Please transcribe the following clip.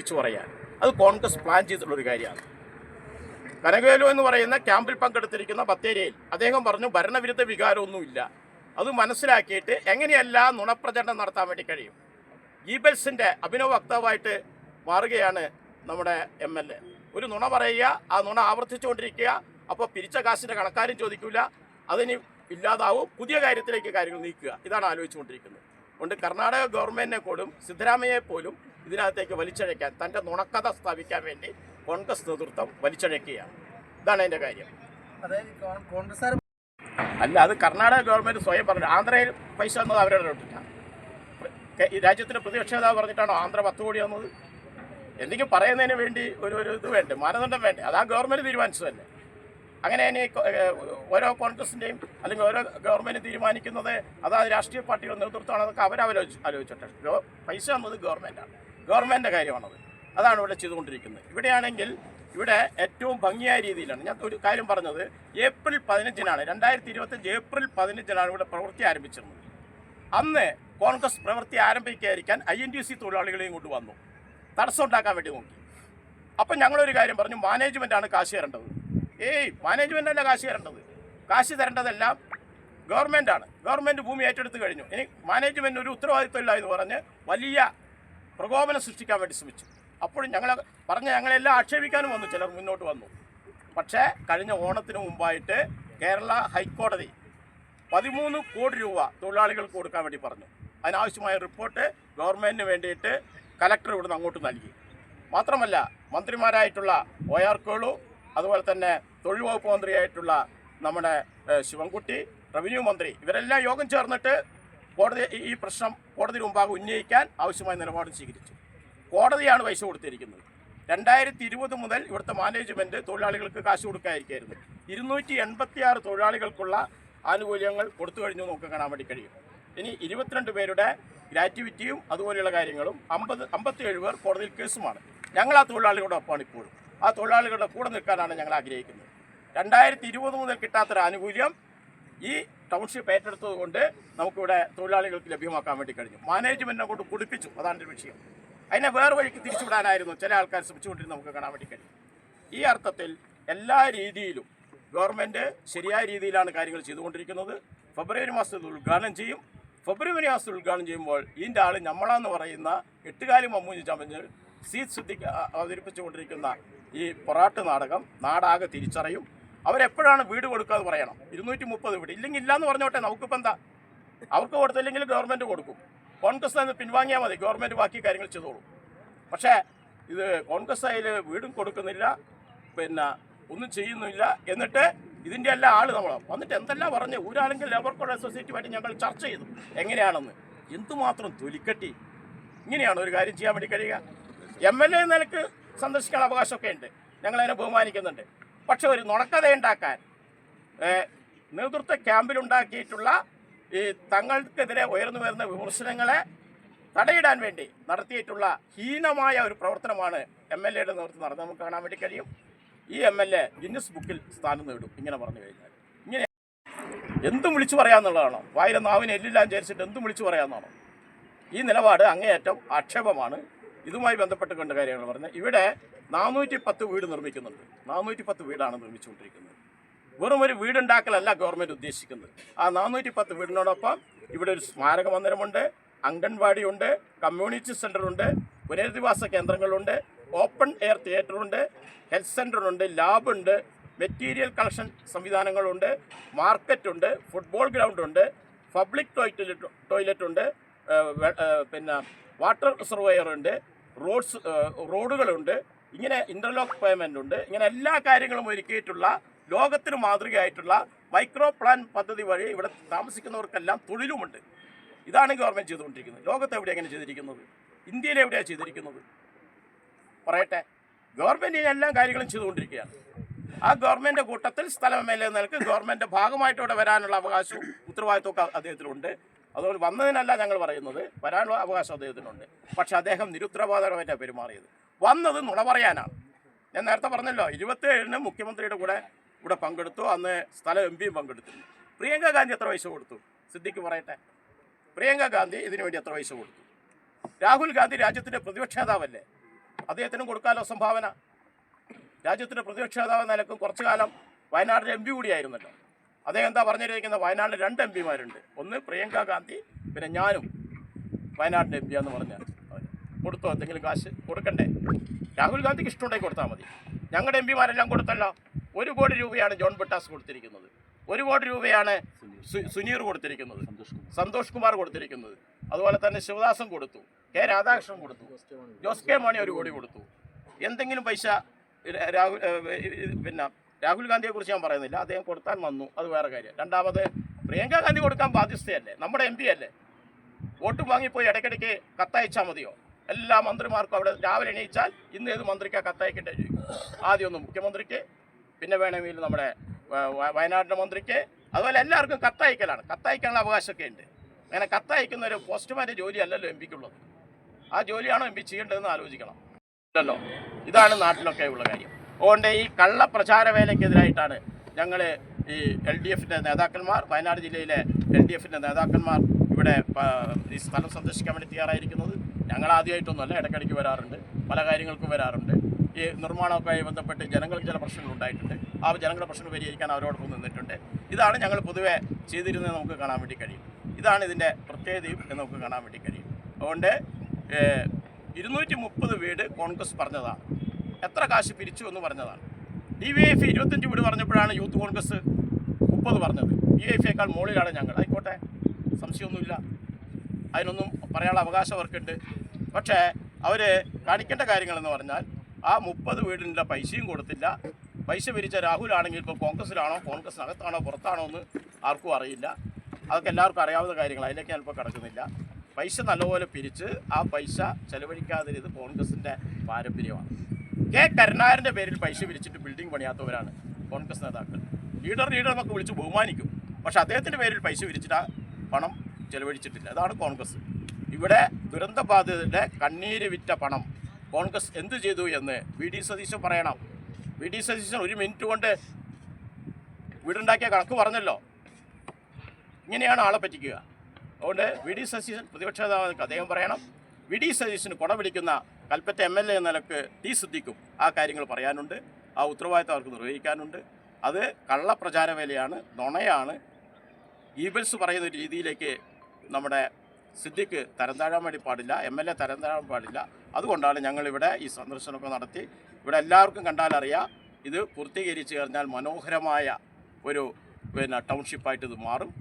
വിളിച്ചു പറയാൻ. അത് കോൺഗ്രസ് പ്ലാൻ ചെയ്തിട്ടുള്ളൊരു കാര്യമാണ്. കനകവേലു എന്ന് പറയുന്ന ക്യാമ്പിൽ പങ്കെടുത്തിരിക്കുന്ന ബത്തേരിയിൽ അദ്ദേഹം പറഞ്ഞു ഭരണവിരുദ്ധ വികാരമൊന്നുമില്ല. അത് മനസ്സിലാക്കിയിട്ട് എങ്ങനെയെല്ലാം നുണപ്രചരണം നടത്താൻ വേണ്ടി കഴിയും. ഗീബൽസിൻ്റെ അഭിനവ വക്താവായിട്ട് മാറുകയാണ് നമ്മുടെ MLA. ഒരു നുണ പറയുക, ആ നുണ ആവർത്തിച്ചുകൊണ്ടിരിക്കുക. അപ്പോൾ പിരിച്ച കാശിൻ്റെ കണക്കാരും ചോദിക്കില്ല, അതിന് ഇല്ലാതാവും, പുതിയ കാര്യത്തിലേക്ക് കാര്യങ്ങൾ നീക്കുക. ഇതാണ് ആലോചിച്ചുകൊണ്ടിരിക്കുന്നത്. അതുകൊണ്ട് കർണാടക ഗവൺമെൻറ്റിനെ പോലും സിദ്ധരാമയ്യയെ പോലും ഇതിനകത്തേക്ക് വലിച്ചഴയ്ക്കാൻ, തൻ്റെ നുണക്കഥ സ്ഥാപിക്കാൻ വേണ്ടി കോൺഗ്രസ് നേതൃത്വം വലിച്ചഴയ്ക്കുകയാണ്. ഇതാണ് അതിൻ്റെ കാര്യം. അല്ല, അത് കർണാടക ഗവൺമെൻറ് സ്വയം പറഞ്ഞു. ആന്ധ്രയിൽ പൈസ എന്നത് അവരുടെ ഇട്ടിട്ടാണ്. ഈ രാജ്യത്തിൻ്റെ പ്രതിപക്ഷ നേതാവ് പറഞ്ഞിട്ടാണോ ആന്ധ്ര 10 കോടി വന്നത്? എന്തെങ്കിലും പറയുന്നതിന് വേണ്ടി ഒരു ഇത് വേണ്ടേ, മാനദണ്ഡം വേണ്ടേ? അത് ആ ഗവൺമെൻറ് തീരുമാനിച്ചതല്ലേ. അങ്ങനെ തന്നെ ഓരോ കോൺഗ്രസിൻ്റെയും അല്ലെങ്കിൽ ഓരോ ഗവൺമെൻറ് തീരുമാനിക്കുന്നത് അതായത് രാഷ്ട്രീയ പാർട്ടികളുടെ നേതൃത്വമാണ്. അതൊക്കെ ആലോചിച്ചിട്ട് പൈസ എന്നത് ഗവൺമെൻറ്റാണ്, ഗവൺമെൻറ്റിൻ്റെ കാര്യമാണത്. അതാണ് ഇവിടെ ചെയ്തുകൊണ്ടിരിക്കുന്നത്. ഇവിടെയാണെങ്കിൽ ഇവിടെ ഏറ്റവും ഭംഗിയായ രീതിയിലാണ് ഞാൻ ഒരു കാര്യം പറഞ്ഞത്. ഏപ്രിൽ 15-നാണ് 2025 ഏപ്രിൽ 15-നാണ് ഇവിടെ പ്രവൃത്തി ആരംഭിച്ചിരുന്നത്. അന്ന് കോൺഗ്രസ് പ്രവൃത്തി ആരംഭിക്കാതിരിക്കാൻ INTUC തൊഴിലാളികളെയും കൊണ്ട് വന്നു, തടസ്സം ഉണ്ടാക്കാൻ വേണ്ടി നോക്കി. അപ്പം ഞങ്ങളൊരു കാര്യം പറഞ്ഞു, മാനേജ്മെൻറ്റാണ് കാശ് തരേണ്ടത്. മാനേജ്മെൻറ്റല്ല കാശ് തരേണ്ടത്, കാശ് തരേണ്ടതെല്ലാം ഗവൺമെൻറ്റാണ്. ഗവൺമെൻറ് ഭൂമി ഏറ്റെടുത്ത് കഴിഞ്ഞു. ഇനി മാനേജ്മെൻറ്റ് ഒരു ഉത്തരവാദിത്വമില്ല എന്ന് പറഞ്ഞ് വലിയ പ്രകോപനം സൃഷ്ടിക്കാൻ വേണ്ടി ശ്രമിച്ചു. അപ്പോഴും ഞങ്ങളെല്ലാം ആക്ഷേപിക്കാനും വന്നു, ചിലർ മുന്നോട്ട് വന്നു. പക്ഷേ കഴിഞ്ഞ ഓണത്തിന് മുമ്പായിട്ട് കേരള ഹൈക്കോടതി 13 കോടി രൂപ തൊഴിലാളികൾക്ക് കൊടുക്കാൻ വേണ്ടി പറഞ്ഞു. അതിനാവശ്യമായ റിപ്പോർട്ട് ഗവൺമെൻറ്റിന് വേണ്ടിയിട്ട് കലക്ടർ ഇവിടുന്ന് അങ്ങോട്ട് നൽകി. മാത്രമല്ല മന്ത്രിമാരായിട്ടുള്ള OR കേളു, അതുപോലെ തന്നെ തൊഴിൽ വകുപ്പ് മന്ത്രിയായിട്ടുള്ള നമ്മുടെ ശിവൻകുട്ടി, റവന്യൂ മന്ത്രി, ഇവരെല്ലാം യോഗം ചേർന്നിട്ട് ഈ പ്രശ്നം കോടതി മുമ്പാകെ ഉന്നയിക്കാൻ ആവശ്യമായ നിലപാട് സ്വീകരിച്ചു. കോടതിയാണ് പൈസ കൊടുത്തിരിക്കുന്നത്. 2020 മുതൽ ഇവിടുത്തെ മാനേജ്മെൻറ്റ് തൊഴിലാളികൾക്ക് കാശ് കൊടുക്കാതിരിക്കുകയായിരുന്നു. 286 തൊഴിലാളികൾക്കുള്ള ആനുകൂല്യങ്ങൾ കൊടുത്തു കഴിഞ്ഞു നമുക്ക് കാണാൻ വേണ്ടി കഴിയും. ഇനി 22 പേരുടെ ഗ്രാറ്റുവിറ്റിയും അതുപോലെയുള്ള കാര്യങ്ങളും 57 പേർ കോടതിയിൽ കേസുമാണ്. ഞങ്ങൾ ആ തൊഴിലാളികളുടെ ഒപ്പമാണ് ഇപ്പോഴും. ആ തൊഴിലാളികളുടെ കൂടെ നിൽക്കാനാണ് ഞങ്ങൾ ആഗ്രഹിക്കുന്നത്. 2020 മുതൽ കിട്ടാത്തൊരു ആനുകൂല്യം ഈ ടൗൺഷിപ്പ് ഏറ്റെടുത്തത് കൊണ്ട് നമുക്കിവിടെ തൊഴിലാളികൾക്ക് ലഭ്യമാക്കാൻ വേണ്ടി കഴിഞ്ഞു. മാനേജ്മെൻറ്റിനെ കൊണ്ട് കുടിപ്പിച്ചു, അതാണ് ഒരു വിഷയം. അതിനെ വേറെ വഴിക്ക് തിരിച്ചുവിടാനായിരുന്നു ചില ആൾക്കാർ ശ്രമിച്ചുകൊണ്ടിരുന്ന് നമുക്ക് കാണാൻ വേണ്ടി കഴിയും. ഈ അർത്ഥത്തിൽ എല്ലാ രീതിയിലും ഗവൺമെൻറ് ശരിയായ രീതിയിലാണ് കാര്യങ്ങൾ ചെയ്തുകൊണ്ടിരിക്കുന്നത്. ഫെബ്രുവരി മാസത്തിൽ ഉദ്ഘാടനം ചെയ്യും. ഫെബ്രുവരി മാസത്തിൽ ഉദ്ഘാടനം ചെയ്യുമ്പോൾ ഇതിൻ്റെ ആൾ നമ്മളാന്ന് പറയുന്ന എട്ടുകാലി മമ്മൂഞ്ഞ് ചമഞ്ഞ് സിദ്ദിഖ് അവതരിപ്പിച്ചുകൊണ്ടിരിക്കുന്ന ഈ പൊറാട്ട് നാടകം നാടാകെ തിരിച്ചറിയും. അവരെപ്പോഴാണ് വീട് കൊടുക്കുക എന്ന് പറയണം. 230 വീട് ഇല്ലെങ്കിൽ ഇല്ലയെന്ന് പറഞ്ഞോട്ടെ, നമുക്കിപ്പോൾ എന്താ? അവർക്ക് കൊടുത്തില്ലെങ്കിൽ ഗവൺമെൻറ് കൊടുക്കും. കോൺഗ്രസ് നിന്ന് പിൻവാങ്ങിയാൽ മതി, ഗവൺമെൻറ് ബാക്കി കാര്യങ്ങൾ ചെയ്തോളും. പക്ഷേ ഇത് കോൺഗ്രസ് അതിൽ വീടും കൊടുക്കുന്നില്ല, പിന്നെ ഒന്നും ചെയ്യുന്നില്ല. എന്നിട്ട് ഇതിൻ്റെ എല്ലാ ആൾ നമ്മൾ വന്നിട്ട് എന്തെല്ലാം പറഞ്ഞ് ഊരാണെങ്കിൽ ലേബർ കോഡ് അസോസിയേറ്റുമായിട്ട് ഞങ്ങൾ ചർച്ച ചെയ്തു എങ്ങനെയാണെന്ന്. എന്തുമാത്രം തൊലിക്കട്ടി! ഇങ്ങനെയാണ് ഒരു കാര്യം ചെയ്യാൻ വേണ്ടി കഴിയുക? MLA നിലക്ക് സന്ദർശിക്കാൻ അവകാശമൊക്കെ ഉണ്ട്, ഞങ്ങളതിനെ ബഹുമാനിക്കുന്നുണ്ട്. പക്ഷെ ഒരു നുണക്കഥയുണ്ടാക്കാൻ നേതൃത്വ ക്യാമ്പിലുണ്ടാക്കിയിട്ടുള്ള ഈ തങ്ങൾക്കെതിരെ ഉയർന്നു വരുന്ന വിമർശനങ്ങളെ തടയിടാൻ വേണ്ടി നടത്തിയിട്ടുള്ള ഹീനമായ ഒരു പ്രവർത്തനമാണ് MLAയുടെ നേതൃത്വം നടന്നത് നമുക്ക് കാണാൻ വേണ്ടി കഴിയും. ഈ MLA ഗിന്നസ് ബുക്കിൽ സ്ഥാനം നേടും ഇങ്ങനെ പറഞ്ഞു കഴിഞ്ഞാൽ. ഇങ്ങനെ എന്തും വിളിച്ചു പറയാമെന്നുള്ളതാണോ? വായിലെ നാവിന് എല്ലില്ലാൻ വിചാരിച്ചിട്ട് എന്തും വിളിച്ചു പറയാമെന്നാണോ? ഈ നിലപാട് അങ്ങേയറ്റം ആക്ഷേപമാണ്. ഇതുമായി ബന്ധപ്പെട്ട് കണ്ട കാര്യങ്ങൾ പറഞ്ഞത്. ഇവിടെ 410 വീട് നിർമ്മിക്കുന്നുണ്ട്. 410 വീടാണ് നിർമ്മിച്ചുകൊണ്ടിരിക്കുന്നത്. വെറും ഒരു വീടുണ്ടാക്കലല്ല ഗവൺമെൻറ് ഉദ്ദേശിക്കുന്നത്. ആ 410 വീടിനോടൊപ്പം ഇവിടെ ഒരു സ്മാരക മന്ദിരമുണ്ട്, അംഗൻവാടിയുണ്ട്, കമ്മ്യൂണിറ്റി സെൻ്ററുണ്ട്, പുനരധിവാസ കേന്ദ്രങ്ങളുണ്ട്, ഓപ്പൺ എയർ തിയേറ്ററുണ്ട്, ഹെൽത്ത് സെൻ്ററുണ്ട്, ലാബുണ്ട്, മെറ്റീരിയൽ കളക്ഷൻ സംവിധാനങ്ങളുണ്ട്, മാർക്കറ്റുണ്ട്, ഫുട്ബോൾ ഗ്രൗണ്ടുണ്ട്, പബ്ലിക് ടോയ്ലറ്റുണ്ട്, പിന്നെ വാട്ടർ റിസർവയർ ഉണ്ട്, റോഡുകളുണ്ട്, ഇങ്ങനെ ഇൻ്റർലോക്ക് പേയ്മെൻ്റ് ഉണ്ട്. ഇങ്ങനെ എല്ലാ കാര്യങ്ങളും ഒരുക്കിയിട്ടുള്ള ലോകത്തിന് മാതൃകയായിട്ടുള്ള മൈക്രോ പ്ലാൻ പദ്ധതി വഴി ഇവിടെ താമസിക്കുന്നവർക്കെല്ലാം തൊഴിലുമുണ്ട്. ഇതാണ് ഗവൺമെൻറ് ചെയ്തുകൊണ്ടിരിക്കുന്നത്. ലോകത്ത് എവിടെയാണ് എങ്ങനെ ചെയ്തിരിക്കുന്നത്? ഇന്ത്യയിൽ എവിടെയാണ് ചെയ്തിരിക്കുന്നത്? പറയട്ടെ. ഗവൺമെൻറ് എല്ലാ കാര്യങ്ങളും ചെയ്തുകൊണ്ടിരിക്കുകയാണ്. ആ ഗവൺമെൻറ് കൂട്ടത്തിൽ സ്ഥലം MLA നിലക്ക് ഗവൺമെൻറ് ഭാഗമായിട്ട് ഇവിടെ വരാനുള്ള അവകാശവും ഉത്തരവാദിത്വമൊക്കെ അദ്ദേഹത്തിനുണ്ട്. അതുകൊണ്ട് വന്നതിനല്ല ഞങ്ങൾ പറയുന്നത്, വരാനുള്ള അവകാശം അദ്ദേഹത്തിനുണ്ട്. പക്ഷെ അദ്ദേഹം നിരുത്തരവാദപരമായിട്ടാണ് പെരുമാറിയത്. വന്നത് നുണ പറയാനാണ്. ഞാൻ നേരത്തെ പറഞ്ഞല്ലോ, 27-ന് മുഖ്യമന്ത്രിയുടെ കൂടെ ഇവിടെ പങ്കെടുത്തു. അന്ന് സ്ഥലം MP പങ്കെടുത്തിരുന്നു. പ്രിയങ്ക ഗാന്ധി എത്ര പൈസ കൊടുത്തു? സിദ്ദിഖ് പറയട്ടെ. പ്രിയങ്ക ഗാന്ധി ഇതിനു വേണ്ടി എത്ര പൈസ കൊടുത്തു? രാഹുൽ ഗാന്ധി രാജ്യത്തിൻ്റെ പ്രതിപക്ഷ നേതാവല്ലേ? അദ്ദേഹത്തിനും കൊടുക്കാമല്ലോ സംഭാവന. രാജ്യത്തിൻ്റെ പ്രതിപക്ഷ നേതാവ് നിലക്കും കുറച്ചു കാലം വയനാടിൻ്റെ MP കൂടിയായിരുന്നല്ലോ. അദ്ദേഹം എന്താ പറഞ്ഞിരിക്കുന്നത്? വയനാട്ടിൽ 2 MP മാരുണ്ട്. ഒന്ന് പ്രിയങ്ക ഗാന്ധി, പിന്നെ ഞാനും വയനാടിൻ്റെ MP എന്ന് പറഞ്ഞാൽ കൊടുത്തോ? എന്തെങ്കിലും കാശ് കൊടുക്കണ്ടേ? രാഹുൽ ഗാന്ധിക്ക് ഇഷ്ടമുണ്ടെങ്കിൽ കൊടുത്താൽ മതി. ഞങ്ങളുടെ MP മാരെല്ലാം കൊടുത്തല്ലോ. 1 കോടി രൂപയാണ് ജോൺ ബ്രിട്ടാസ് കൊടുത്തിരിക്കുന്നത്. 1 കോടി രൂപയാണ് സുനീർ കൊടുത്തിരിക്കുന്നത്, സന്തോഷ് കുമാർ കൊടുത്തിരിക്കുന്നത്. അതുപോലെ തന്നെ ശിവദാസൻ കൊടുത്തു, K രാധാകൃഷ്ണൻ കൊടുത്തു, ജോസ് കെ മാണി 1 കോടി കൊടുത്തു. എന്തെങ്കിലും പൈസ രാഹുൽ ഗാന്ധിയെ കുറിച്ച് ഞാൻ പറയുന്നില്ല. അദ്ദേഹം കൊടുത്താൻ വന്നു, അത് വേറെ കാര്യം. രണ്ടാമത് പ്രിയങ്ക ഗാന്ധി കൊടുക്കാൻ ബാധ്യസ്ഥയല്ലേ? നമ്മുടെ MP അല്ലേ? വോട്ട് വാങ്ങിപ്പോയി ഇടയ്ക്കിടയ്ക്ക് കത്തയച്ചാൽ മതിയോ? എല്ലാ മന്ത്രിമാർക്കും അവിടെ രാവിലെ എണീച്ചാൽ ഇന്ന് ഏത് മന്ത്രിക്കാണ് കത്തയക്കേണ്ടത് ചോദിക്കും. ആദ്യം ഒന്ന് മുഖ്യമന്ത്രിക്ക്, പിന്നെ വേണമെങ്കിൽ നമ്മുടെ വയനാടിൻ്റെ മന്ത്രിക്ക്, അതുപോലെ എല്ലാവർക്കും കത്തയക്കലാണ്. കത്തയക്കാനുള്ള അവകാശമൊക്കെ ഉണ്ട്. അങ്ങനെ കത്തയക്കുന്ന ഒരു പോസ്റ്റ്മാൻ്റെ ജോലിയല്ലല്ലോ MP ക്കുള്ളത്. ആ ജോലിയാണോ MP ചെയ്യേണ്ടതെന്ന് ആലോചിക്കണം അല്ലോ. ഇതാണ് നാട്ടിലൊക്കെ ഉള്ള കാര്യം. അതുകൊണ്ട് ഈ കള്ളപ്രചാര വേലയ്ക്കെതിരായിട്ടാണ് ഞങ്ങൾ ഈ LDFൻ്റെ നേതാക്കന്മാർ, വയനാട് ജില്ലയിലെ LDFൻ്റെ നേതാക്കന്മാർ ഇവിടെ ഈ സ്ഥലം സന്ദർശിക്കാൻ വേണ്ടി തയ്യാറായിരിക്കുന്നത്. ഞങ്ങൾ ആദ്യമായിട്ടൊന്നുമല്ല, ഇടയ്ക്കിടയ്ക്ക് വരാറുണ്ട്, പല കാര്യങ്ങൾക്കും വരാറുണ്ട്. ഈ നിർമ്മാണമൊക്കെയായി ബന്ധപ്പെട്ട് ജനങ്ങൾക്ക് ചില പ്രശ്നങ്ങൾ ഉണ്ടായിട്ടുണ്ട്. ആ ജനങ്ങളുടെ പ്രശ്നം പരിഹരിക്കാൻ അവരോടൊപ്പം നിന്നിട്ടുണ്ട്. ഇതാണ് ഞങ്ങൾ പൊതുവെ ചെയ്തിരുന്നത് നമുക്ക് കാണാൻ വേണ്ടി കഴിയും. ഇതാണ് ഇതിൻ്റെ പ്രത്യേകതയും എന്ന് നമുക്ക് കാണാൻ വേണ്ടി കഴിയും. അതുകൊണ്ട് 230 വീട് കോൺഗ്രസ് പറഞ്ഞതാണ്. എത്ര കാശ് പിരിച്ചു എന്ന് പറഞ്ഞതാണ്. DYFI 25 വീട് പറഞ്ഞപ്പോഴാണ് യൂത്ത് കോൺഗ്രസ് 30 പറഞ്ഞത്. DYFIയേക്കാൾ മുകളിലാണ് ഞങ്ങൾ. ആയിക്കോട്ടെ, സംശയമൊന്നുമില്ല, അതിനൊന്നും പറയാനുള്ള അവകാശം അവർക്കുണ്ട്. പക്ഷേ അവർ കാണിക്കേണ്ട കാര്യങ്ങളെന്ന് പറഞ്ഞാൽ ആ 30 വീടിൻ്റെ പൈസയും കൊടുത്തില്ല. പൈസ പിരിച്ച രാഹുലാണെങ്കിൽ ഇപ്പോൾ കോൺഗ്രസ്സിലാണോ കോൺഗ്രസ്സിനകത്താണോ പുറത്താണോ എന്ന് ആർക്കും അറിയില്ല. അതൊക്കെ എല്ലാവർക്കും അറിയാവുന്ന കാര്യങ്ങൾ, അതിലേക്ക് ഞാനിപ്പോൾ കിടക്കുന്നില്ല. പൈസ നല്ലപോലെ പിരിച്ച് ആ പൈസ ചെലവഴിക്കാതിരുന്നത് കോൺഗ്രസിൻ്റെ പാരമ്പര്യമാണ്. K കരുണാകരൻ്റെ പേരിൽ പൈസ പിരിച്ചിട്ട് ബിൽഡിംഗ് പണിയാത്തവരാണ് കോൺഗ്രസ് നേതാക്കൾ. ലീഡർ എന്നൊക്കെ വിളിച്ച് ബഹുമാനിക്കും, പക്ഷേ അദ്ദേഹത്തിൻ്റെ പേരിൽ പൈസ പിരിച്ചിട്ട് പണം ചെലവഴിച്ചിട്ടില്ല. അതാണ് കോൺഗ്രസ്. ഇവിടെ ദുരന്തബാധിതരുടെ കണ്ണീര് വിറ്റ പണം കോൺഗ്രസ് എന്ത് ചെയ്തു എന്ന് VD സതീശൻ പറയണം. VD സതീശൻ 1 മിനിറ്റ് കൊണ്ട് വീടുണ്ടാക്കിയ കണക്ക് പറഞ്ഞല്ലോ. ഇങ്ങനെയാണ് ആളെ പറ്റിക്കുക. അതുകൊണ്ട് VD സതീശൻ പ്രതിപക്ഷ നേതാവ് അദ്ദേഹം പറയണം. VD സതീശന് കൊട പിടിക്കുന്ന കൽപ്പറ്റ MLA എന്ന നിലക്ക് T സിദ്ദിഖും ആ കാര്യങ്ങൾ പറയാനുണ്ട്. ആ ഉത്തരവാദിത്തം അവർക്ക് നിർവഹിക്കാനുണ്ട്. അത് കള്ളപ്രചാര വേലയാണ്, നുണയാണ്. ഈബൽസ് പറയുന്ന രീതിയിലേക്ക് നമ്മുടെ സിദ്ദിഖ് തരം താഴാൻ വേണ്ടി പാടില്ല, MLA തരം താഴാൻ പാടില്ല. അതുകൊണ്ടാണ് ഞങ്ങളിവിടെ ഈ സന്ദർശനമൊക്കെ നടത്തി. ഇവിടെ എല്ലാവർക്കും കണ്ടാലറിയാം, ഇത് പൂർത്തീകരിച്ച് കഴിഞ്ഞാൽ മനോഹരമായ ഒരു ടൗൺഷിപ്പായിട്ട് ഇത് മാറും.